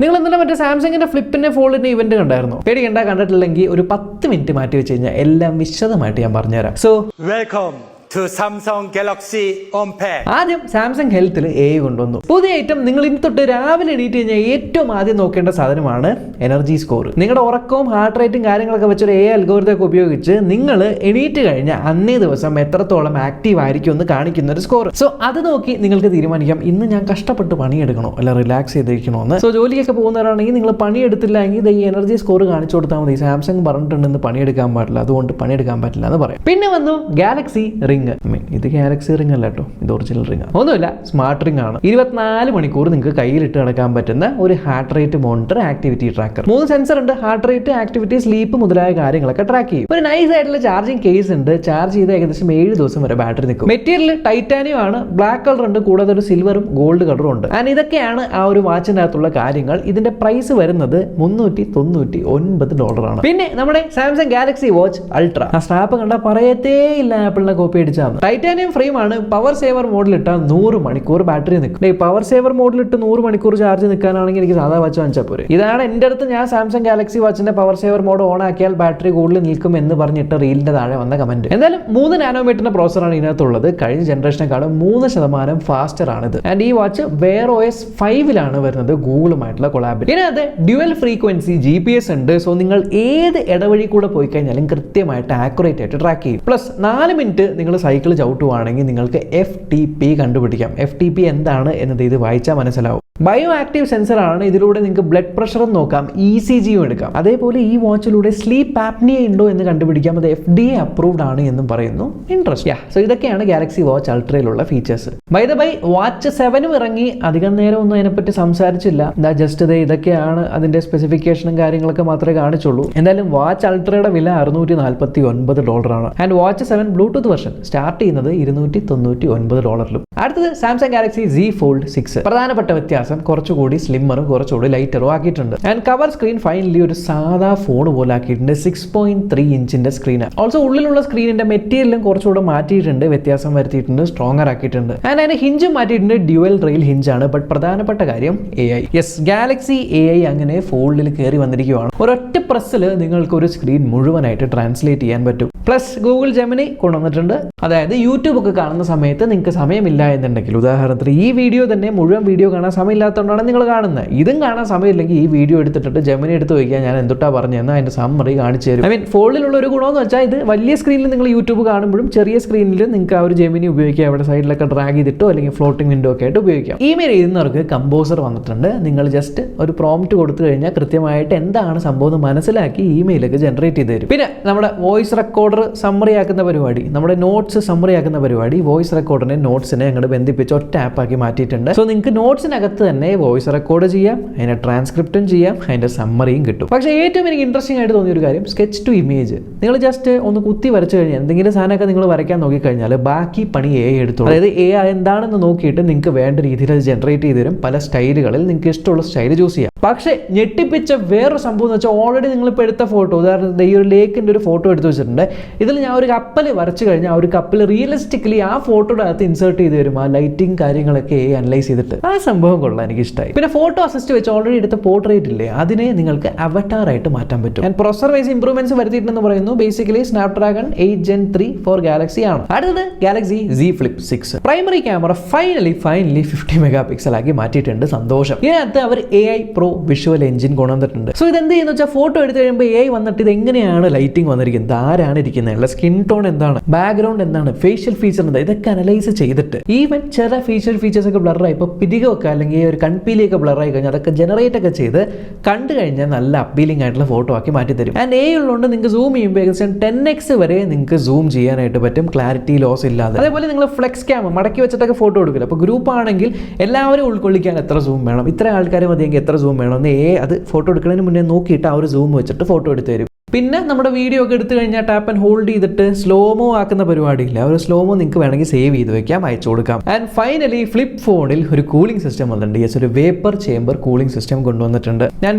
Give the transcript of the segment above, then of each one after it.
നിങ്ങൾ ഇന്നലെ മറ്റേ സാംസങ്ങിന്റെ ഫ്ലിപ്പിന്റെ ഫോൾഡിന്റെ ഇവന്റ് കണ്ടായിരുന്നു? പേടിക്കണ്ട, കണ്ടിട്ടില്ലെങ്കിൽ ഒരു 10 മിനിറ്റ് മാറ്റി വെച്ച് കഴിഞ്ഞാൽ എല്ലാം വിശദമായിട്ട് ഞാൻ പറഞ്ഞുതരാം. So welcome to Samsung Galaxy HomePad. ആദ്യം സാംസങ് ഹെൽത്തിൽ AI കൊണ്ടുവന്നു. പുതിയ ഐറ്റം. നിങ്ങൾ ഇനി തൊട്ട് രാവിലെ എണീറ്റ് കഴിഞ്ഞാൽ ഏറ്റവും ആദ്യം നോക്കേണ്ട സാധനമാണ് എനർജി സ്കോർ. നിങ്ങളുടെ ഉറക്കവും ഹാർട്ട് റേറ്റും കാര്യങ്ങളൊക്കെ വെച്ചൊരു AI അൽഗോരിതം ഉപയോഗിച്ച് നിങ്ങൾ എണീറ്റ് കഴിഞ്ഞാൽ അന്നേ ദിവസം എത്രത്തോളം ആക്റ്റീവ് ആയിരിക്കും എന്ന് കാണിക്കുന്ന ഒരു സ്കോർ. സോ അത് നോക്കി നിങ്ങൾക്ക് തീരുമാനിക്കാം ഇന്ന് ഞാൻ കഷ്ടപ്പെട്ട് പണിയെടുക്കണോ അല്ല റിലാക്സ് ചെയ്തിരിക്കണോ എന്ന്. സോ ജോലിയൊക്കെ പോകുന്നവരാണെങ്കിൽ നിങ്ങൾ പണിയെടുത്തില്ല എങ്കിൽ ഈ എനർജി സ്കോർ കാണിച്ചു കൊടുത്താൽ മതി. സാംസങ് പറഞ്ഞിട്ടുണ്ടെന്ന് പണിയെടുക്കാൻ പാടില്ല, അതുകൊണ്ട് പണിയെടുക്കാൻ പറ്റില്ല എന്ന് പറയാം. പിന്നെ വന്നു ഗാലക്സി റിംഗ്. ഇത് ഗാലക്സി റിംഗ് അല്ല കേട്ടോ, ഇത് ഒറിജിനൽ റിംഗ് ഒന്നുമില്ല, സ്മാർട്ട് റിംഗ് ആണ്. 24 മണിക്കൂർ നിങ്ങൾക്ക് കയ്യിലിട്ട് നടക്കാൻ പറ്റുന്ന ഒരു heart rate monitor, activity tracker. 3 sensor ഉണ്ട്. ഹാർട്ട് റേറ്റ്, ആക്ടിവിറ്റി, സ്ലീപ്പ് മുതലായ കാര്യങ്ങളൊക്കെ ട്രാക്ക് ചെയ്യും. ഒരു നൈസ് ആയിട്ടുള്ള ചാർജിങ് കേസ് ഉണ്ട്. ചാർജ് ചെയ്ത് ഏകദേശം 7 ദിവസം വരെ ബാറ്ററി നിൽക്കും. മെറ്റീരിയൽ ടൈറ്റാനിയം ആണ്. ബ്ലാക്ക് കളർ ഉണ്ട്, കൂടാതെ ഒരു സിൽവറും ഗോൾഡ് കളറും ഉണ്ട്. ആൻഡ് ഇതൊക്കെയാണ് ആ ഒരു വാച്ചിന്റെ അകത്തുള്ള കാര്യങ്ങൾ. ഇതിന്റെ പ്രൈസ് വരുന്നത് $399 ആണ്. പിന്നെ നമ്മുടെ സാംസങ് ഗാലക്സി വാച്ച് അൾട്ര. ആ സ്ട്രാപ്പ് കണ്ടാൽ പറയത്തേ ഇല്ല ആപ്പിളിനെ കോപ്പി അടിച്ചാണ്. ടൈറ്റാനിയം ഫ്രെയിം ആണ്. പവർ സേവർ മോഡിലിട്ടാൽ 100 മണിക്കൂർ ബാറ്ററി നിൽക്കും. പവർ സേവർ മോഡിലിട്ട് 100 മണിക്കൂർ ചാർജ് നിൽക്കാനാണെങ്കിൽ എനിക്ക് സാധാ വാച്ച് വാങ്ങിച്ചാൽ പോരെ. ഇതാണ് എൻ്റെ അടുത്ത് ഞാൻ സാംസങ് ഗാലക്സി വാച്ചിന്റെ പവർ സേവർ മോഡ് ഓൺ ആക്കിയാൽ ബാറ്ററി കൂടുതൽ നിൽക്കും എന്ന് പറഞ്ഞിട്ട് റീലിന്റെ താഴെ വന്ന കമന്റ്. എന്തായാലും 3 നാനോമീറ്ററിന്റെ പ്രോസറാണ് ഇതിനകത്തുള്ളത്. കഴിഞ്ഞ ജനറേഷനെക്കാളും 3% ഫാസ്റ്റർ ആണിത്. ആൻഡ് ഈ വാച്ച് Wear OS 5 വരുന്നത് ഗൂഗിളുമായിട്ടുള്ള കൊളാബ്. ഇതിനകത്ത് ഡ്യുവൽ ഫ്രീക്വൻസി GPS ഉണ്ട്. സോ നിങ്ങൾ ഏത് ഇടവഴി കൂടെ പോയി കഴിഞ്ഞാലും കൃത്യമായിട്ട് ആക്യുറേറ്റ് ആയിട്ട് ട്രാക്ക് ചെയ്യും. പ്ലസ് 4 മിനിറ്റ് നിങ്ങൾ സൈക്കിൾ ചവിട്ടുവാണെങ്കിൽ നിങ്ങൾക്ക് FTP കണ്ടുപിടിക്കാം. FTP എന്താണ് എന്നത് ഇത് വായിച്ചാൽ മനസ്സിലാവും. ബയോ ആക്റ്റീവ് സെൻസർ ആണ്. ഇതിലൂടെ നിങ്ങൾക്ക് ബ്ലഡ് പ്രഷറും നോക്കാം, ECGയും എടുക്കാം. അതേപോലെ ഈ വാച്ചിലൂടെ സ്ലീപ്പ് ആപ്നിയ ഉണ്ടോ എന്ന് കണ്ടുപിടിക്കാം. അത് FDA അപ്രൂവ്ഡ് ആണ് എന്നും പറയുന്നു. ഇൻട്രസ്റ്റ്. സോ ഇതൊക്കെയാണ് ഗാലക്സി വാച്ച് അൾട്രയിലുള്ള features. By the by watch 7 ഇറങ്ങി. അധികം നേരം ഒന്നും അതിനെപ്പറ്റി സംസാരിച്ചില്ല. ജസ്റ്റ് ഇതൊക്കെയാണ് അതിന്റെ സ്പെസിഫിക്കേഷനും കാര്യങ്ങളൊക്കെ മാത്രമേ കാണിച്ചുള്ളൂ. എന്തായാലും വാച്ച് അൾട്രയുടെ വില $699 ആണ്. And watch 7 Bluetooth version start ചെയ്യുന്നത് $299. അടുത്തത് സാംസങ് ഗാലക്സി Z Fold 6. പ്രധാനപ്പെട്ട വ്യത്യാസം കുറച്ചുകൂടി സ്ലിമ്മറും കുറച്ചുകൂടി ലൈറ്ററും ആക്കിയിട്ടുണ്ട്. ആൻഡ് കവർ സ്ക്രീൻ ഫൈനലി ഒരു സാധാ ഫോൺ പോലെ ആക്കിയിട്ടുണ്ട്. 6.3 ഇഞ്ചിന്റെ സ്ക്രീൻ. ഓൾസോ ഉള്ളിലുള്ള സ്ക്രീനിന്റെ മെറ്റീരിയലും കുറച്ചുകൂടെ മാറ്റിയിട്ടുണ്ട്, വ്യത്യാസം വരുത്തിയിട്ടുണ്ട്, സ്ട്രോങ്ങർ ആക്കിയിട്ടുണ്ട്. ആൻഡ് അതിന്റെ ഹിഞ്ചും മാറ്റിയിട്ടുണ്ട്. ഡ്യുവൽ റെയിൽ ഹിഞ്ച് ആണ്. ബട്ട് പ്രധാനപ്പെട്ട കാര്യം AI. യെസ്, ഗാലക്സി AI അങ്ങനെ ഫോൾഡിൽ കയറി വന്നിരിക്കുകയാണ്. ഒരൊറ്റ പ്രസ്സിൽ നിങ്ങൾക്ക് ഒരു സ്ക്രീൻ മുഴുവനായിട്ട് ട്രാൻസ്ലേറ്റ് ചെയ്യാൻ പറ്റും. പ്ലസ് ഗൂഗിൾ ജെമിനി കൊണ്ടുവന്നിട്ടുണ്ട്. അതായത് യൂട്യൂബ് ഒക്കെ കാണുന്ന സമയത്ത് നിങ്ങൾക്ക് സമയമില്ല എന്നുണ്ടെങ്കിൽ, ഉദാഹരണത്തിന് ഈ വീഡിയോ തന്നെ മുഴുവൻ വീഡിയോ കാണാൻ സമയമില്ലാത്തതുകൊണ്ടാണ് നിങ്ങൾ കാണുന്നത്. ഇതും കാണാൻ സമയമില്ലെങ്കിൽ ഈ വീഡിയോ എടുത്തിട്ട് ജെമിനി എടുത്ത് വയ്ക്കാൻ ഞാൻ എന്തുട്ടാ പറഞ്ഞതെന്ന് അതിന്റെ സമ്മറി കാണിച്ചു തരും. ഫോൾഡിലുള്ള ഒരു ഗുണമെന്ന് വെച്ചാൽ ഇത് വലിയ സ്ക്രീനിൽ നിങ്ങൾ യൂട്യൂബ് കാണുമ്പോഴും ചെറിയ സ്ക്രീനിൽ നിങ്ങൾക്ക് ആ ഒരു ജെമിനി ഉപയോഗിക്കാം. അവിടെ സൈഡിലൊക്കെ ഡ്രാഗ് ചെയ്തിട്ടോ അല്ലെങ്കിൽ ഫ്ലോട്ടിംഗ് വിൻഡോ ഒക്കെ ആയിട്ട് ഉപയോഗിക്കാം. ഇമെയിൽ എഴുതുന്നവർക്ക് കമ്പോസർ വന്നിട്ടുണ്ട്. നിങ്ങൾ ജസ്റ്റ് ഒരു പ്രോംപ്റ്റ് കൊടുത്തു കഴിഞ്ഞാൽ കൃത്യമായിട്ട് എന്താണ് സംഭവം മനസ്സിലാക്കി ഇമെയിലൊക്കെ ജനറേറ്റ് ചെയ്ത് തരും. പിന്നെ നമ്മുടെ വോയിസ് റെക്കോർഡർ സമ്മറി ആക്കുന്ന പരിപാടി, നമ്മുടെ നോട്ട്സ് സമ്മറി ആക്കുന്ന പരിപാടി, വോയിസ് റെക്കോർഡിനെ നോട്ട്സിനെ അങ്ങോട്ട് ബന്ധിപ്പിച്ച് ഒറ്റ ആപ്പാക്കി മാറ്റിയിട്ടുണ്ട്. സോ നിങ്ങൾക്ക് നോട്ട്സിനകത്ത് തന്നെ വോയിസ് റെക്കോർഡ് ചെയ്യാം, അതിന്റെ ട്രാൻസ്ക്രിപ്റ്റും ചെയ്യാം, അതിന്റെ സമ്മറിയും കിട്ടും. പക്ഷേ ഏറ്റവും എനിക്ക് ഇൻട്രസ്റ്റിംഗ് ആയിട്ട് തോന്നിയ ഒരു കാര്യം സ്കെച്ച് ടു ഇമേജ്. നിങ്ങൾ ജസ്റ്റ് ഒന്ന് കുത്തി വരച്ചു കഴിഞ്ഞാൽ എന്തെങ്കിലും സാധനമൊക്കെ നിങ്ങൾ വരയ്ക്കാൻ നോക്കിക്കഴിഞ്ഞാൽ ബാക്കി പണി AI എടുത്തു. അതായത് AI എന്താണെന്ന് നോക്കിയിട്ട് നിങ്ങൾക്ക് വേണ്ട രീതിയിൽ അത് ജനറേറ്റ് ചെയ്ത് തരും. പല സ്റ്റൈലുകളിൽ നിങ്ങൾക്ക് ഇഷ്ടമുള്ള സ്റ്റൈൽ ചൂസ് ചെയ്യാം. പക്ഷേ ഞെട്ടിപ്പിച്ച വേറൊരു സംഭവം എന്ന് വെച്ചാൽ ഓൾറെഡി നിങ്ങളിപ്പോൾ എടുത്ത ഫോട്ടോ, ഉദാഹരണത്തിന് ഈ ഒരു ലേക്കിൻ്റെ ഒരു ഫോട്ടോ എടുത്ത് വെച്ചിട്ടുണ്ട്. ഇതിൽ ഞാൻ ഒരു കപ്പൽ വരച്ചു കഴിഞ്ഞാൽ ആ ഒരു കപ്പൽ റിയലിസ്റ്റിക്കലി ആ ഫോട്ടോയുടെ അകത്ത് ഇൻസേർട്ട് ചെയ്ത് വരും. ആ ലൈറ്റിംഗ് കാര്യങ്ങളൊക്കെ അനലൈസ് ചെയ്തിട്ട് ആ സംഭവം കൊള്ളാം, എനിക്ക് ഇഷ്ടമായി. പിന്നെ ഫോട്ടോ അസിസ്റ്റ് വെച്ച് ഓൾറെഡി എടുത്ത പോർട്രേറ്റ് ഇല്ലേ, അതിനെ നിങ്ങൾക്ക് അവതാർ ആയിട്ട് മാറ്റാൻ പറ്റും. ഞാൻ പ്രൊസസർ വൈസ് ഇംപ്രൂവ്മെന്റ്സ് വരുത്തിയിട്ടുണ്ടെന്ന് പറയുന്നു. Basically Snapdragon 8 Gen 3 for Galaxy ആണ്. അടുത്തത് Galaxy Z Flip 6. Primary camera finally 50 mega pixel ആക്കി മാറ്റിയിട്ടുണ്ട്. സന്തോഷം. ഇതിനകത്ത് അവർ AI Pro വിഷ്വൽ എഞ്ചിൻ കൊണ്ടുവന്നിട്ടുണ്ട്. സോ ഇത് എന്ത് ചെയ്യുന്ന വെച്ചാൽ ഫോട്ടോ എടുത്ത് കഴിയുമ്പോൾ AI വന്നിട്ട് ഇത് എങ്ങനെയാണ് ലൈറ്റിംഗ് വന്നിരിക്കുന്നത്, ആരാണ് ഇരിക്കുന്നത്, സ്കിൻ ടോൺ എന്താണ്, ബാക്ക്ഗ്രൗണ്ട് എന്താണ്, ഫേഷ്യൽ ഫീച്ചർ എന്താ, ഇതൊക്കെ അനലൈസ് ചെയ്തിട്ട് ഈവൻ ചില ഫീച്ചേഴ്സ് ഒക്കെ ബ്ലറായി, ഇപ്പോൾ പിരികൊക്കെ അല്ലെങ്കിൽ ഒരു കൺപീലിയൊക്കെ ബ്ലറായി കഴിഞ്ഞാൽ അതൊക്കെ ജനറേറ്റ് ഒക്കെ ചെയ്ത് കണ്ടു കഴിഞ്ഞാൽ നല്ല അപ്പീലിംഗ് ആയിട്ടുള്ള ഫോട്ടോ ആക്കി മാറ്റി തരും. ആൻഡ് AI ഉള്ളതുകൊണ്ട് നിങ്ങൾക്ക് സൂം ചെയ്യുമ്പോൾ ഏകദേശം 10x വരെ നിങ്ങൾക്ക് സൂം ചെയ്യാനായിട്ട് പറ്റും, ക്ലാരിറ്റി ലോസ് ഇല്ലാതെ. അതേപോലെ നിങ്ങൾ ഫ്ലെക്സ് ക്യാം മടക്കി വെച്ചിട്ടൊക്കെ ഫോട്ടോ എടുക്കില്ല. അപ്പോൾ ഗ്രൂപ്പ് ആണെങ്കിൽ എല്ലാവരും ഉൾക്കൊള്ളിക്കാൻ എത്ര സൂം വേണം, ഇത്ര ആൾക്കാർ മതിയെങ്കിൽ എത്ര സൂം വേണം എന്ന് അത് ഫോട്ടോ എടുക്കുന്നതിന് മുന്നേ നോക്കിയിട്ട് ആ ഒരു സൂം വെച്ചിട്ട് ഫോട്ടോ എടുത്ത് തരും. പിന്നെ നമ്മുടെ വീഡിയോ ഒക്കെ എടുത്തു കഴിഞ്ഞാൽ ടാപ്പ് ആൻഡ് ഹോൾഡ് ചെയ്തിട്ട് സ്ലോമോ ആക്കുന്ന പരിപാടിയില്ല. ഒരു സ്ലോമോ നിങ്ങൾക്ക് വേണമെങ്കിൽ സേവ് ചെയ്ത് വെക്കാം, അയച്ചു കൊടുക്കാം. ആൻഡ് ഫൈനലി ഫ്ലിപ്പ് ഫോണിൽ ഒരു കൂളിംഗ് സിസ്റ്റം വന്നിട്ടുണ്ട്. യെസ്, ഒരു വേപ്പർ ചേമ്പർ കൂളിംഗ് സിസ്റ്റം കൊണ്ടുവന്നിട്ടുണ്ട്.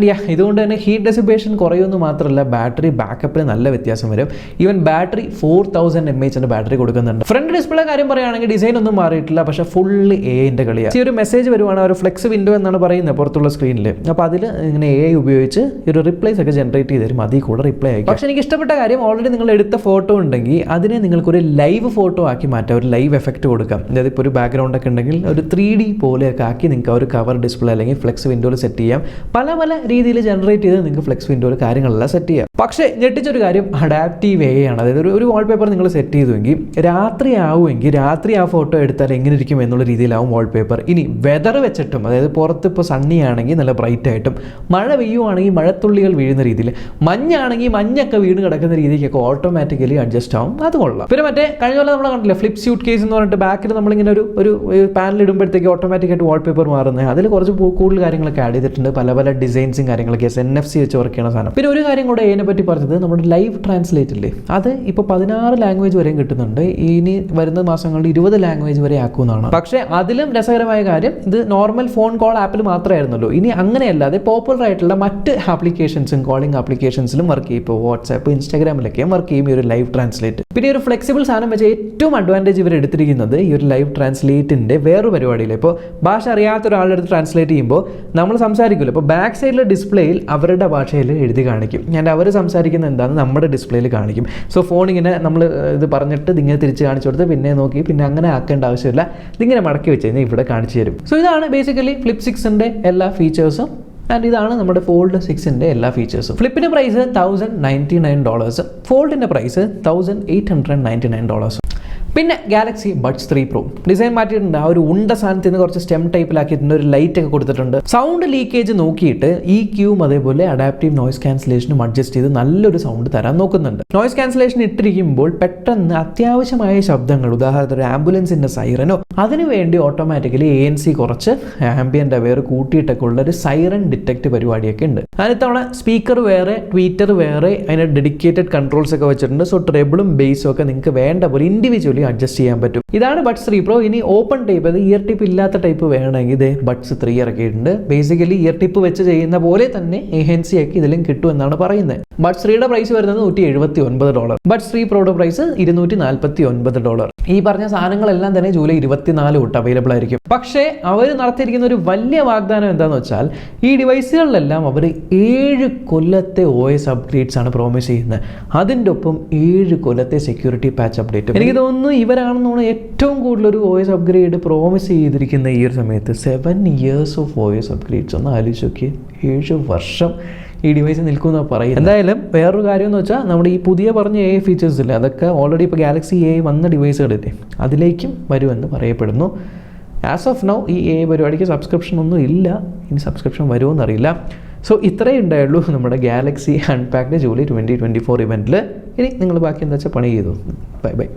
ഇതുകൊണ്ട് തന്നെ ഹീറ്റ് ഡെസിപ്പേഷൻ കുറയുമെന്ന് മാത്രമല്ല ബാറ്ററി ബാക്കപ്പിന് നല്ല വ്യത്യാസം വരും. ഈവൻ ബാറ്ററി 4000 mAh ബാറ്ററി കൊടുക്കുന്നുണ്ട്. ഫ്രണ്ട് ഡിസ്പ്ലേ കാര്യം പറയുകയാണെങ്കിൽ ഡിസൈൻ ഒന്നും മാറിയിട്ടില്ല, പക്ഷേ ഫുള്ള് എന്റെ കളിയാണ്. ഈ ഒരു മെസ്സേജ് വരുവാണ്, ഒരു ഫ്ലെക്സ് വിൻഡോ എന്നാണ് പറയുന്നത് പുറത്തുള്ള സ്ക്രീനിൽ. അപ്പോൾ അതിൽ ഇങ്ങനെ AI ഉപയോഗിച്ച് ഒരു റിപ്ലൈസ് ഒക്കെ ജനറേറ്റ് ചെയ്ത് തരും, അതിൽ കൂടെ റിപ്ലൈ ആയിരിക്കും. പക്ഷേ എനിക്ക് ഇഷ്ടപ്പെട്ട കാര്യം, ഓൾറെഡി നിങ്ങൾ എടുത്ത ഫോട്ടോ ഉണ്ടെങ്കിൽ അതിനെ നിങ്ങൾക്കൊരു ലൈവ് ഫോട്ടോ ആക്കി മാറ്റാം, ഒരു ലൈവ് എഫക്റ്റ് കൊടുക്കാം. അതായത് ഇപ്പോൾ ഒരു ബാക്ക്ഗ്രൗണ്ട് ഒക്കെ ഉണ്ടെങ്കിൽ ഒരു 3D പോലെയൊക്കെ ആക്കി നിങ്ങൾക്ക് ഒരു കവർ ഡിസ്പ്ലേ അല്ലെങ്കിൽ ഫ്ലെക്സ് വിൻഡോയിൽ സെറ്റ് ചെയ്യാം. പല പല രീതിയിൽ ജനറേറ്റ് ചെയ്ത് നിങ്ങൾക്ക് ഫ്ലെക്സ് വിൻഡോയിൽ കാര്യങ്ങളെല്ലാം സെറ്റ് ചെയ്യാം. പക്ഷേ ഞെട്ടിച്ചൊരു കാര്യം അഡാപ്റ്റീവ് AI ആണ്. അതായത് ഒരു വാൾപേപ്പർ നിങ്ങൾ സെറ്റ് ചെയ്തുവെങ്കിൽ രാത്രി ആവുമെങ്കിൽ രാത്രി ആ ഫോട്ടോ എടുത്താൽ എങ്ങനെ ഇരിക്കും എന്നുള്ള രീതിയിലാവും വാൾപേപ്പർ. ഇനി വെതർ വെച്ചിട്ടും, അതായത് പുറത്ത് ഇപ്പോൾ സണ്ണി ആണെങ്കിൽ നല്ല ബ്രൈറ്റ് ആയിട്ടും, മഴ പെയ്യുവാണെങ്കിൽ മഴത്തുള്ളികൾ വീഴുന്ന രീതിയിൽ, മഞ്ഞാണെങ്കിൽ മഞ്ഞൊക്കെ വീണ് കിടക്കുന്ന രീതിക്കൊക്കെ ഓട്ടോമാറ്റിക്കലി അഡ്ജസ്റ്റ് ആവും. അത് കൊള്ളാം. പിന്നെ മറ്റേ കഴിഞ്ഞ പോലെ നമ്മൾ കണ്ടില്ല ഫ്ലിപ്പ് സ്യൂട്ട് കേസ് എന്ന് പറഞ്ഞിട്ട് ബാക്കിൽ നമ്മളിങ്ങനെ ഒരു പാനൽ ഇടുമ്പോഴത്തേക്ക് ഓട്ടോമാറ്റിക്കായിട്ട് വാൾപേപ്പർ മാറുന്നത്, അതിൽ കുറച്ച് കൂടുതൽ കാര്യങ്ങളൊക്കെ ആഡ് ചെയ്തിട്ടുണ്ട്. പല പല ഡിസൈൻസും കാര്യങ്ങളൊക്കെ NFC വെച്ച് വർക്ക് ചെയ്യുന്ന സാധനം. പിന്നെ ഒരു കാര്യം കൂടെ അതിനെ പറ്റി പറഞ്ഞത്, നമ്മുടെ ലൈവ് ട്രാൻസ്ലേറ്റ് ഇല്ലേ, അത് ഇപ്പോൾ 16 ലാംഗ്വേജ് വരെയും കിട്ടുന്നുണ്ട്. ഇനി വരുന്ന മാസങ്ങളിൽ 20 ലാംഗ്വേജ് വരെ ആക്കുമെന്നാണ്. പക്ഷേ അതിലും രസകരമായ കാര്യം, ഇത് നോർമൽ ഫോൺ കോൾ ആപ്പിൽ മാത്രമായിരുന്നല്ലോ, ഇനി അങ്ങനെയല്ലാതെ പോപ്പുലർ ആയിട്ടുള്ള മറ്റ് ആപ്ലിക്കേഷൻസും കോളിംഗ് ആപ്ലിക്കേഷൻസിലും വർക്ക് ചെയ്യും. ഇപ്പോൾ വാട്സാപ്പ്, ഇൻസ്റ്റാഗ്രാമിലൊക്കെ വർക്ക് ചെയ്യും ഈ ഒരു ലൈവ് ട്രാൻസ്ലേറ്റ്. പിന്നെ ഒരു ഫ്ലെക്സിബിൾ സാധനം വെച്ച് ഏറ്റവും അഡ്വാൻറ്റേജ് ഇവർ എടുത്തിരിക്കുന്നത് ഈ ഒരു ലൈവ് ട്രാൻസ്ലേറ്റിൻ്റെ വേറൊരു പരിപാടിയില്ല. ഇപ്പോൾ ഭാഷ അറിയാത്ത ഒരാളുടെ അടുത്ത് ട്രാൻസ്ലേറ്റ് ചെയ്യുമ്പോൾ നമ്മൾ സംസാരിക്കുമല്ലോ, ഇപ്പോൾ ബാക്ക് സൈഡിലെ ഡിസ്പ്ലേയിൽ അവരുടെ ഭാഷയിൽ എഴുതി കാണിക്കും, ഞാൻ അവർ സംസാരിക്കുന്നത് എന്താണെന്ന് നമ്മുടെ ഡിസ്പ്ലേയിൽ കാണിക്കും. സോ ഫോൺ ഇങ്ങനെ നമ്മൾ ഇത് പറഞ്ഞിട്ട് ഇതിങ്ങനെ തിരിച്ച് കാണിച്ചു കൊടുത്ത് പിന്നെ നോക്കി പിന്നെ അങ്ങനെ ആക്കേണ്ട ആവശ്യമില്ല, ഇതിങ്ങനെ മടക്കി വെച്ച് കഴിഞ്ഞാൽ ഇവിടെ കാണിച്ചു തരും. സോ ഇതാണ് ബേസിക്കലി ഫ്ലിപ്പ് 6ന്റെ എല്ലാ ഫീച്ചേഴ്സും. ആൻഡ് ഇതാണ് നമ്മുടെ ഫോൾഡ് 6ന്റെ എല്ലാ ഫീച്ചേഴ്സും. ഫ്ലിപ്പിൻ്റെ പ്രൈസ് $1099, ഫോൾഡിൻ്റെ പ്രൈസ് $1899. പിന്നെ ഗാലക്സി ബഡ്സ് 3 Pro ഡിസൈൻ മാറ്റിയിട്ടുണ്ട്. ആ ഒരു ഉണ്ട സാധനത്തിൽ നിന്ന് കുറച്ച് സ്റ്റെം ടൈപ്പിലാക്കിയിട്ടുണ്ട്, ഒരു ലൈറ്റ് ഒക്കെ കൊടുത്തിട്ടുണ്ട്. സൗണ്ട് ലീക്കേജ് നോക്കിയിട്ട് EQയും അതേപോലെ അഡാപ്റ്റീവ് നോയ്സ് ക്യാൻസലേഷനും അഡ്ജസ്റ്റ് ചെയ്ത് നല്ലൊരു സൗണ്ട് തരാൻ നോക്കുന്നുണ്ട്. നോയ്സ് ക്യാൻസലേഷൻ ഇട്ടിരിക്കുമ്പോൾ പെട്ടെന്ന് അത്യാവശ്യമായ ശബ്ദങ്ങൾ, ഉദാഹരണത്തിന് ഒരു ആംബുലൻസിന്റെ സൈറനോ, അതിനുവേണ്ടി ഓട്ടോമാറ്റിക്കലി ANC കുറച്ച് ആംബിയന്റ് അവെയർ കൂട്ടിയിട്ടൊക്കെ ഉള്ള ഒരു സൈറൻ ഡിറ്റക്ട് പരിപാടിയൊക്കെ ഉണ്ട്. അതിത്തവണ സ്പീക്കർ വേറെ, ട്വീറ്റർ വേറെ, അതിന് ഡെഡിക്കേറ്റഡ് കൺട്രോൾസ് ഒക്കെ വെച്ചിട്ടുണ്ട്. സോ ട്രെബിളും ബേസും ഒക്കെ നിങ്ങൾക്ക് വേണ്ട പോലെ ഇൻഡിവിജ്വലി അഡ്ജസ്റ്റ് ചെയ്യാൻ പറ്റും. ഇതാണ് ബഡ്സ് 3 Pro. ഇനി ഓപ്പൺ ടൈപ്പ്, അത് ഇയർ ടിപ്പ് ഇല്ലാത്ത ടൈപ്പ് വേണമെങ്കിൽ ഇത് ബഡ്സ് 3 ഇറക്കിയിട്ടുണ്ട്. ബേസിക്കലി ഇയർ ടിപ്പ് വെച്ച് ചെയ്യുന്ന പോലെ തന്നെ ANC ഒക്കെ ഇതിലും കിട്ടുമെന്നാണ് പറയുന്നത്. ബഡ്സ് 3യുടെ പ്രൈസ് വരുന്നത് $179. ബഡ്സ് 3 Proയുടെ പ്രൈസ് $249. ഈ പറഞ്ഞ സാധനങ്ങളെല്ലാം തന്നെ ജൂലൈ 24 തൊട്ട് അവൈലബിൾ ആയിരിക്കും. പക്ഷേ അവർ നടത്തിയിരിക്കുന്ന ഒരു വലിയ വാഗ്ദാനം എന്താണെന്ന് വെച്ചാൽ, ഈ ഡിവൈസുകളിലെല്ലാം അവർ 7 കൊല്ലത്തെ OS അപ്ഗ്രേഡ്സ് ആണ് പ്രോമിസ് ചെയ്യുന്നത്. അതിൻ്റെ ഒപ്പം 7 കൊല്ലത്തെ സെക്യൂരിറ്റി പാച്ച് അപ്ഡേറ്റ്. എനിക്ക് തോന്നുന്നു ഇവരാണെന്നാണ് ഏറ്റവും കൂടുതൽ ഒരു OS അപ്ഗ്രേഡ് പ്രോമിസ് ചെയ്തിരിക്കുന്ന ഈ ഒരു സമയത്ത്. 7 years ഓഫ് OS അപ്ഗ്രേഡ്സ് ഒന്ന് ആലോചിച്ച് നോക്കി, 7 വർഷം ഈ ഡിവൈസ് നിൽക്കുമെന്നാണ് പറയുന്നത്. എന്തായാലും വേറൊരു കാര്യം എന്ന് വെച്ചാൽ, നമ്മുടെ ഈ പുതിയ പറഞ്ഞ AI ഫീച്ചേഴ്സ് ഇല്ല, അതൊക്കെ ഓൾറെഡി ഇപ്പോൾ ഗാലക്സി AI വന്ന ഡിവൈസുകളില്ലേ അതിലേക്കും വരുമെന്ന് പറയപ്പെടുന്നു. ആസ് ഓഫ് നൗ ഈ AI പരിപാടിക്ക് സബ്സ്ക്രിപ്ഷൻ ഒന്നും ഇല്ല, ഇനി സബ്സ്ക്രിപ്ഷൻ വരുമോ എന്നറിയില്ല. സോ ഇത്രയേ ഉണ്ടായുള്ളൂ നമ്മുടെ ഗാലക്സി അൺപാക്ഡ് ജൂലൈ 2024 ഇവൻറ്റിൽ. ഇനി നിങ്ങൾ ബാക്കി എന്താ വെച്ചാൽ പണി ചെയ്തു. Bye bye.